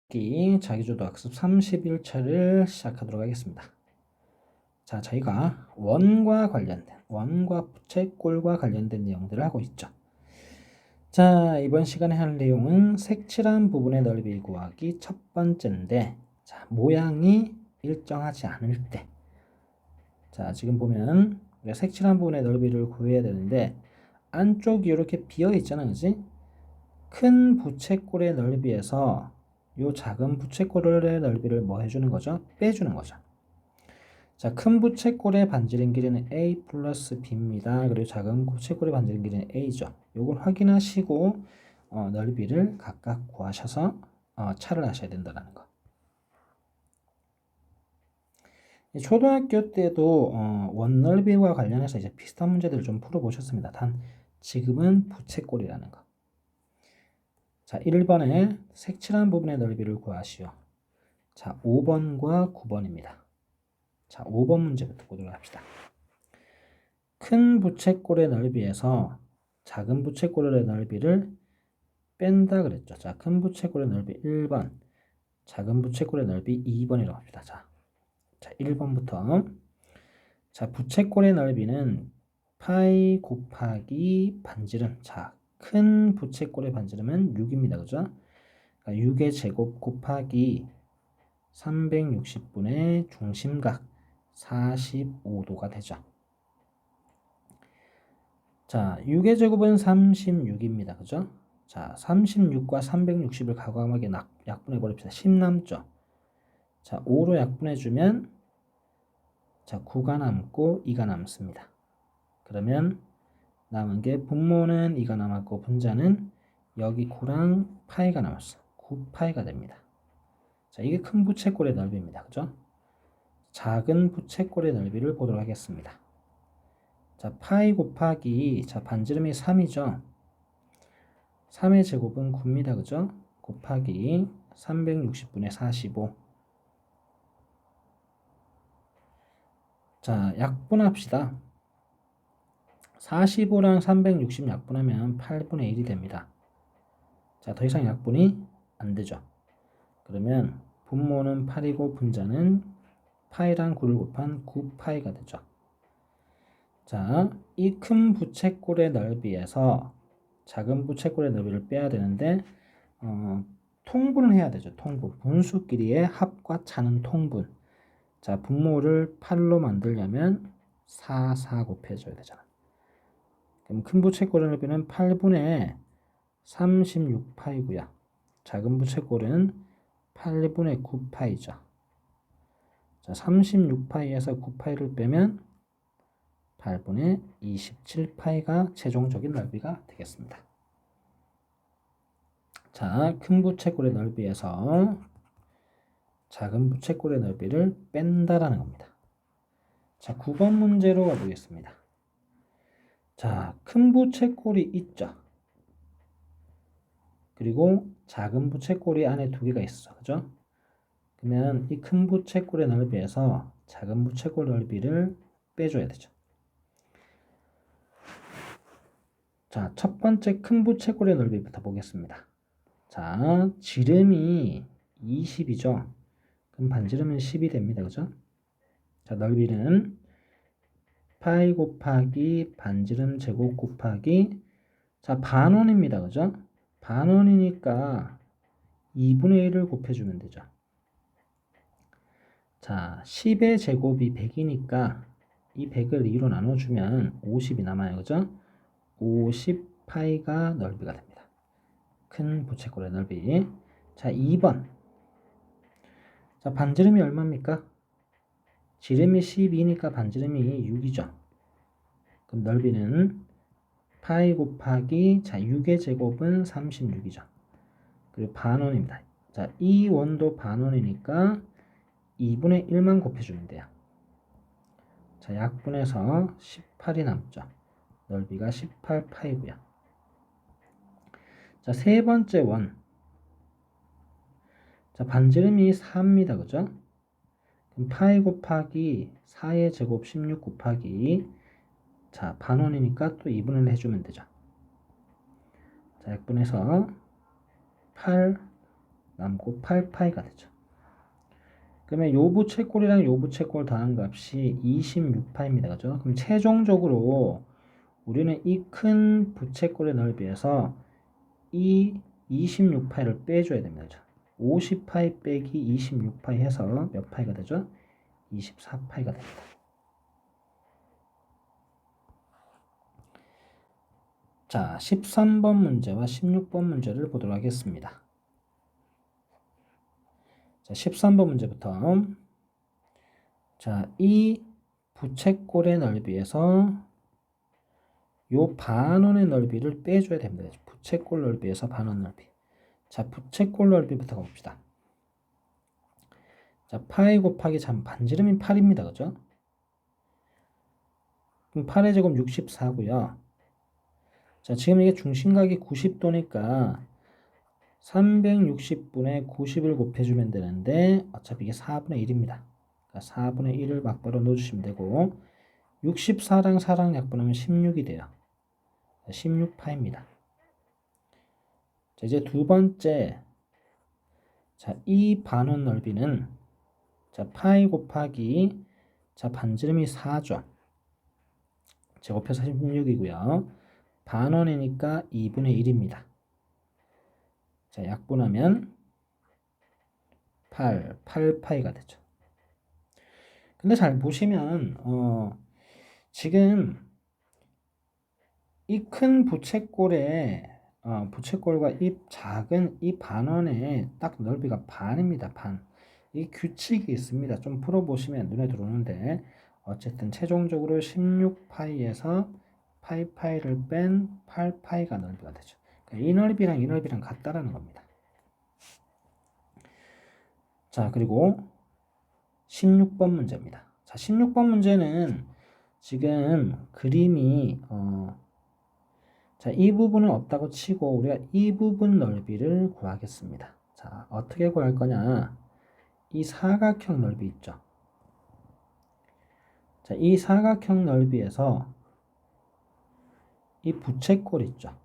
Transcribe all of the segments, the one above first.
자기주도 학습 31차를 시작하도록 하겠습니다. 자, 저희가 원과 부채꼴과 관련된 내용들을 하고 있죠. 자, 이번 시간에 할 내용은 색칠한 부분의 넓이 구하기 첫 번째인데, 자, 모양이 일정하지 않을 때, 자, 지금 보면 우리가 색칠한 부분의 넓이를 구해야 되는데 안쪽이 이렇게 비어 있잖아요, 그지? 큰 부채꼴의 넓이에서 요 작은 부채꼴의 넓이를 뭐 해주는 거죠? 빼주는 거죠. 자, 큰 부채꼴의 반지름 길이는 A 플러스 B입니다. 그리고 작은 부채꼴의 반지름 길이는 A죠. 요걸 확인하시고 넓이를 각각 구하셔서 차를 하셔야 된다는 거. 초등학교 때도 원 넓이와 관련해서 이제 비슷한 문제들을 좀 풀어보셨습니다. 단 지금은 부채꼴이라는 거. 자, 1번에 색칠한 부분의 넓이를 구하시오. 자, 5번과 9번입니다. 자, 5번 문제부터 보도록 합시다. 큰 부채꼴의 넓이에서 작은 부채꼴의 넓이를 뺀다 그랬죠. 자, 큰 부채꼴의 넓이 1번, 작은 부채꼴의 넓이 2번이라고 합시다. 자, 1번부터. 자, 부채꼴의 넓이는 파이 곱하기 반지름. 자, 큰 부채꼴의 반지름은 6입니다. 그죠? 그러니까 6의 제곱 곱하기 360분의 중심각 45도가 되죠. 자, 6의 제곱은 36입니다. 그죠? 자, 36과 360을 과감하게 약분해 버립시다. 10 남죠? 자, 5로 약분해 주면 자, 9가 남고 2가 남습니다. 그러면 남은 게 분모는 2가 남았고 분자는 여기 9랑 파이가 남았어. 9파이가 됩니다. 자, 이게 큰 부채꼴의 넓이입니다. 그죠? 작은 부채꼴의 넓이를 보도록 하겠습니다. 자, 파이 곱하기, 자, 반지름이 3이죠. 3의 제곱은 9입니다. 그죠? 곱하기 360분의 45. 자, 약분합시다. 45랑 360 약분하면 8분의 1이 됩니다. 자, 더 이상 약분이 안 되죠. 그러면 분모는 8이고 분자는 파이랑 9를 곱한 9파이가 되죠. 자, 이 큰 부채꼴의 넓이에서 작은 부채꼴의 넓이를 빼야 되는데 통분을 해야 되죠. 통분. 분수끼리의 합과 차는 통분. 자, 분모를 8로 만들려면 4 곱해줘야 되잖아. 그럼 큰 부채꼴의 넓이는 8분의 36파이고요. 작은 부채꼴은 8분의 9파이죠. 자, 36파이에서 9파이를 빼면 8분의 27파이가 최종적인 넓이가 되겠습니다. 자, 큰 부채꼴의 넓이에서 작은 부채꼴의 넓이를 뺀다라는 겁니다. 자, 9번 문제로 가보겠습니다. 자, 큰 부채꼴이 있죠. 그리고 작은 부채꼴이 안에 두 개가 있어. 그죠? 그러면 이 큰 부채꼴의 넓이에서 작은 부채꼴 넓이를 빼줘야 되죠. 자, 첫 번째 큰 부채꼴의 넓이부터 보겠습니다. 자, 지름이 20이죠. 그럼 반지름은 10이 됩니다. 그죠? 자, 넓이는 파이 곱하기 반지름 제곱 곱하기 자, 반원입니다. 그죠? 반원이니까 2분의 1을 곱해주면 되죠. 자, 10의 제곱이 100이니까 이 100을 2로 나눠주면 50이 남아요. 그죠? 50파이가 넓이가 됩니다. 큰 부채꼴의 넓이. 자, 2번. 자, 반지름이 얼마입니까? 지름이 12니까 반지름이 6이죠. 그럼 넓이는 파이 곱하기 자 6의 제곱은 36이죠. 그리고 반원입니다. 자, 이 원도 반원이니까 2분의 1만 곱해주면 돼요. 자, 약분해서 18이 남죠. 넓이가 18파이고요. 자, 세 번째 원. 자, 반지름이 4입니다. 그죠? 그럼 파이 곱하기 4의 제곱 16 곱하기 자, 반원이니까 또 2분의 1 해주면 되죠. 자, 약분해서 8 남고 8파이가 되죠. 그러면 요 부채꼴이랑 요 부채꼴 더한 값이 26파입니다. 그죠? 그럼 최종적으로 우리는 이 큰 부채꼴의 넓이에서 이 26파이를 빼줘야 됩니다. 50파이 빼기 26파이 해서 몇 파이가 되죠? 24파이가 됩니다. 자, 13번 문제와 16번 문제를 보도록 하겠습니다. 자, 13번 문제부터. 자, 이 부채꼴의 넓이에서 요 반원의 넓이를 빼줘야 됩니다. 부채꼴 넓이에서 반원 넓이. 자, 부채꼴 넓이부터 가봅시다. 자, 파이 곱하기 반지름이 8입니다. 그죠? 그럼 8의 제곱 64고요. 자, 지금 이게 중심각이 90도니까 360분의 90을 곱해주면 되는데 어차피 이게 4분의 1입니다. 그러니까 4분의 1을 막바로 넣어주시면 되고 64랑 4랑 약분하면 16이 돼요. 16파입니다. 자, 이제 두 번째, 자, 이 반원 넓이는 자, 파이 곱하기 자, 반지름이 4죠. 제곱해서 16이고요. 반원이니까 2분의 1입니다. 자, 약분하면 8파이가 되죠. 근데 잘 보시면 지금 이 큰 부채꼴에 부채꼴과 이 작은 이 반원의 딱 넓이가 반입니다. 반. 이 규칙이 있습니다. 좀 풀어보시면 눈에 들어오는데 어쨌든 최종적으로 16파이에서 파이를 뺀 8파이가 넓이가 되죠. 그러니까 이 넓이랑 이 넓이랑 같다라는 겁니다. 자, 그리고 16번 문제입니다. 자, 16번 문제는 지금 그림이 자, 이 부분은 없다고 치고 우리가 이 부분 넓이를 구하겠습니다. 자, 어떻게 구할 거냐? 이 사각형 넓이 있죠. 자, 이 사각형 넓이에서 이 부채꼴 있죠.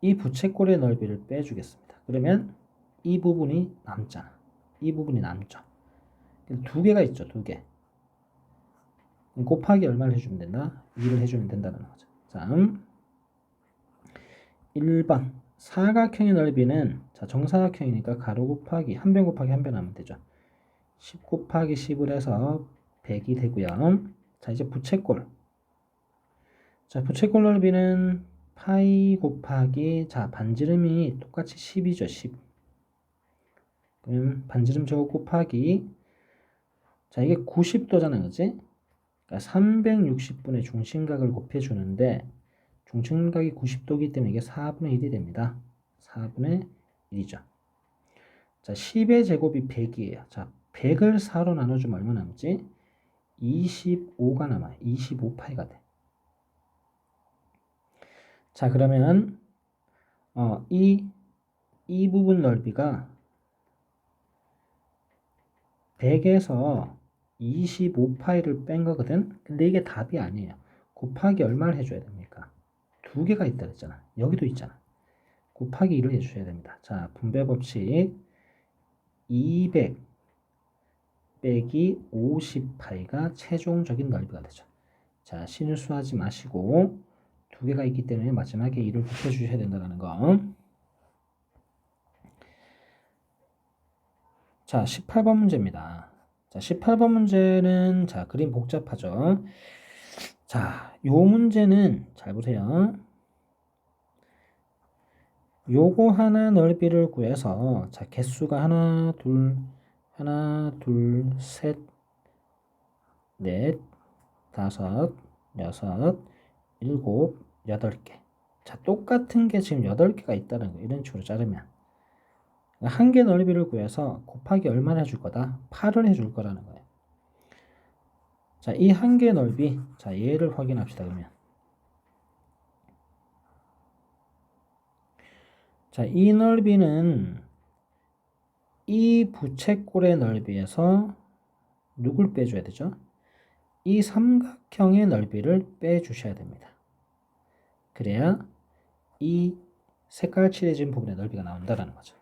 이 부채꼴의 넓이를 빼주겠습니다. 그러면 이 부분이 남잖아. 이 부분이 남죠. 두 개가 있죠. 두 개. 곱하기 얼마를 해주면 된다? 2를 해주면 된다는 거죠. 자, 1번 사각형의 넓이는 자, 정사각형이니까 가로 곱하기 한 변 곱하기 한 변 하면 되죠. 10 곱하기 10을 해서 100이 되고요. 자, 이제 부채꼴. 자, 부채꼴 넓이는 파이 곱하기 자, 반지름이 똑같이 10이죠. 10. 그럼 반지름 제곱 곱하기 자, 이게 90도잖아요. 그치? 그러니까 360분의 중심각을 곱해주는데 중심각이 90도이기 때문에 이게 4분의 1이 됩니다. 4분의 1이죠. 자, 10의 제곱이 100이에요. 자, 100을 4로 나눠주면 얼마 남지? 25가 남아요. 25파이가 돼. 자, 그러면 이 부분 넓이가 100에서 25파이를 뺀 거거든. 근데 이게 답이 아니에요. 곱하기 얼마를 해줘야 됩니까? 두 개가 있다 그랬잖아. 여기도 있잖아. 곱하기 1을 해주셔야 됩니다. 자, 분배 법칙 200 빼기 50파이가 최종적인 넓이가 되죠. 자, 신수하지 마시고 두 개가 있기 때문에 마지막에 1을 곱해주셔야 된다는 거. 자, 18번 문제입니다. 자, 18번 문제는 자, 그림 복잡하죠. 자, 요 문제는 잘 보세요. 요거 하나 넓이를 구해서 자, 개수가 하나, 둘, 셋, 넷, 다섯, 여섯, 일곱, 8개. 자, 똑같은 게 지금 8개가 있다는 거. 이런 식으로 자르면. 한 개 넓이를 구해서 곱하기 얼마나 해줄 거다? 8을 해줄 거라는 거예요. 자, 이 한 개 넓이. 자, 얘를 확인합시다, 그러면. 자, 이 넓이는 이 부채꼴의 넓이에서 누굴 빼줘야 되죠? 이 삼각형의 넓이를 빼주셔야 됩니다. 그래야 이 색깔 칠해진 부분의 넓이가 나온다라는 거죠.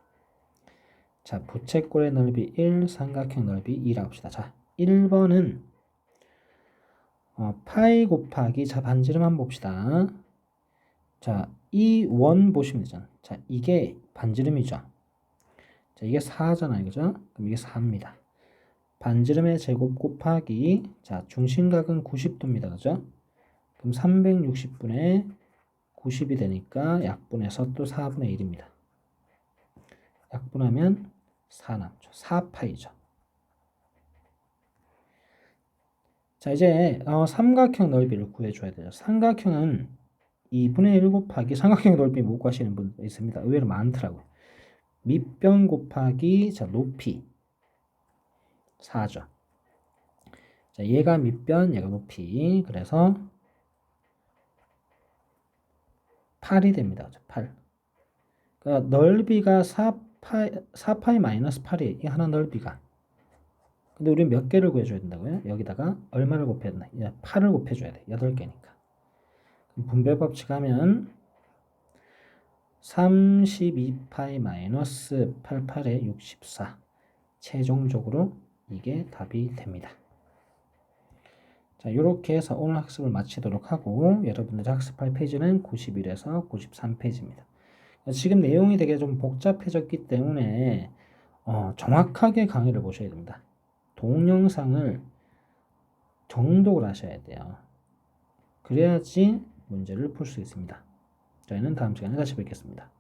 자, 부채꼴의 넓이 1, 삼각형 넓이 2라고 합시다. 자, 1번은 파이 곱하기, 자, 반지름 한번 봅시다. 자, 이 원 보시면 되잖아. 자, 이게 반지름이죠. 자, 이게 4잖아요. 그죠? 그럼 이게 4입니다. 반지름의 제곱 곱하기, 자, 중심각은 90도입니다. 그죠? 그럼 360분의 90이 되니까 약분해서 또 4분의 1입니다. 약분하면 4 남죠. 4파이죠. 자, 이제 삼각형 넓이를 구해줘야 돼요. 삼각형은 2분의 1 곱하기 삼각형 넓이 못 구하시는 분도 있습니다. 의외로 많더라고요. 밑변 곱하기, 자, 높이 4죠. 자, 얘가 밑변, 얘가 높이. 그래서 8이 됩니다. 8. 그러니까 넓이가 4파이 마이너스 8이 이게 하나 넓이가. 근데 우리는 몇 개를 구해줘야 된다고요? 여기다가 얼마를 곱해야 되나? 8을 곱해줘야 돼. 8개니까. 분배 법칙 하면 32파이 마이너스 88에 64. 최종적으로 이게 답이 됩니다. 자, 이렇게 해서 오늘 학습을 마치도록 하고 여러분들이 학습할 페이지는 91에서 93페이지입니다. 지금 내용이 되게 좀 복잡해졌기 때문에 정확하게 강의를 보셔야 됩니다. 동영상을 정독을 하셔야 돼요. 그래야지 문제를 풀 수 있습니다. 저희는 다음 시간에 다시 뵙겠습니다.